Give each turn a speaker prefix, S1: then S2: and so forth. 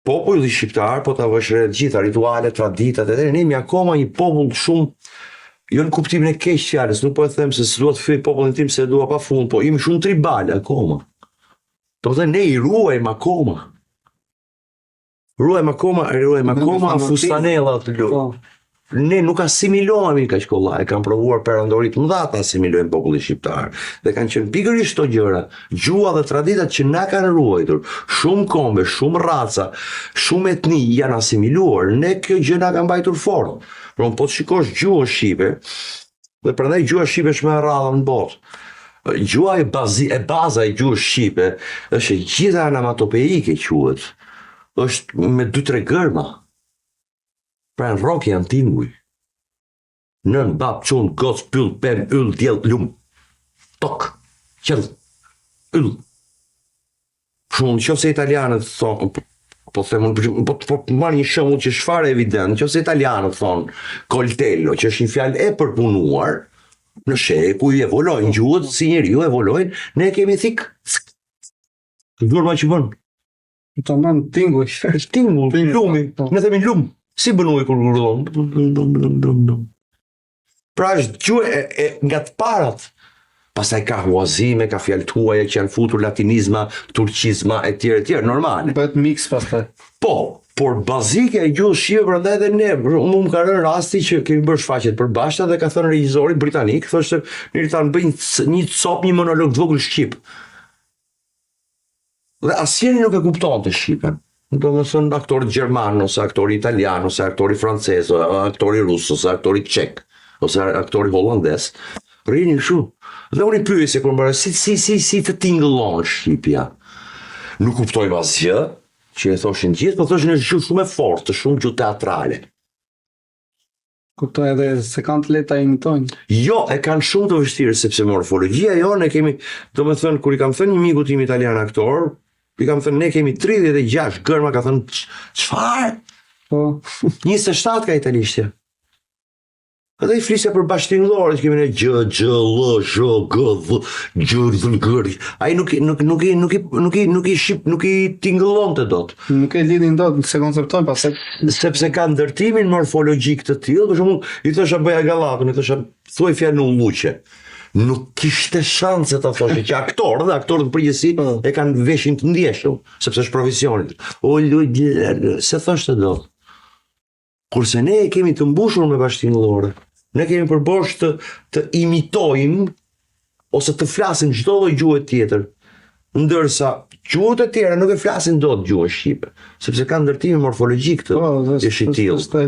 S1: populli shqiptar, po ta vësh re të gjitha ritualet, traditat, edhe ne jemi akoma një popull shumë, jo në kuptimin e keq fjalës, nuk po e them se s'dua të fy popullin tim se e dua pafund, po jemi shumë tribal akoma. Do të thënë ne i ruajmë akoma. Ruajmë akoma fustanellat të lutë. Ne nuk asimilohemi kaq kollaj, kanë provuar perandorit mëdha të asimilojnë popullin shqiptar dhe kanë qenë pikërisht këto gjëra, gjua dhe traditat që na kanë ruajtur, shumë kombe, shumë raca, shumë etni janë asimiluar, ne kjo gjë na ka mbajtur fort. Por po të shikosh gjuhën shqipe, dhe prandaj gjuha shqipe është më e rrallë në botë. Gjua baza e gjuhës shqipe është gjitha onomatopeike quhet. Është me 2-3 gërma. Pra në rock janë tinguj. Nën, bab, çun, goc, pyll, pem, yll, djell, lum. Tok, qell, yll. Shumë, nëse italianët thonë, po marr një shembull që është fare evident, nëse italianët thonë coltello, që është një fjalë e përpunuar, në shekuj evolojnë gjuhët, si njeriu evolojnë, ne kemi thik. Gjurma që bën.
S2: Të nën tinguj.
S1: Tinguj, lumi, ne themi lum. Si bënoj kur grullon? Pra është gjuhë nga të parat. Pastaj ka huazime, ka fjalë të huaja që janë futur latinizma, turqizma, etj, normale.
S2: Bëhet mix pastaj.
S1: Po, por bazike e gjuhës shqipe prandaj edhe ne, më ka rënë rasti që kemi bërë shfaqjet përbashkëta dhe ka thënë regjizori britanik, thoshte, "Mirë, ta bëjnë një cop, një monolog të vogël shqip." Dhe asnjëri nuk e kuptonte shqipen. Do të thënë aktori gjerman, ose aktori italian, ose aktori francez, ose aktori rus, ose aktori çek, ose aktori holandez. Rrinin kështu. Dhe unë i pyesja kur mbara si të tingëllon shqipja. Nuk kuptoj asgjë, që e thoshin gjithë, po thoshin është gjuhë shumë e fortë, shumë gjuhë teatrale.
S2: Kuptoj edhe se kanë të lehta imitojnë.
S1: Jo, e kanë shumë të vështirë sepse morfologjia jonë e kemi, domethënë kur i kam thënë një miku tim italian aktor, i kam thënë ne kemi 36 gërma, ka thënë çfarë?
S2: Po.
S1: 27 ka italishtja. Edhe i flisja për bashkëtingëllore, që kemi ne gjë, l, zh, g, v, gjë, gër. Ai nuk i tingëllonte dot.
S2: Nuk e lidhin dot se konceptojnë pastaj
S1: sepse ka ndërtimin morfologjik të tillë, për shembull, i thosha bëja gallatun, i thosha thuaj fjalën ulluqe. Nuk kishte shanse ta thoshte që aktorët në përgjithësi e kanë veshin të ndjeshëm, sepse është profesioni. Se thoshte dot. Kurse ne e kemi të mbushur me bashkëtingëllore. Ne kemi përbosh të imitojmë ose të flasim çdo lloj gjuhë tjetër, ndërsa gjuhët e tjera nuk e flasin dot gjuhën shqipe, sepse kanë ndërtimin morfologjik të shqiptisë.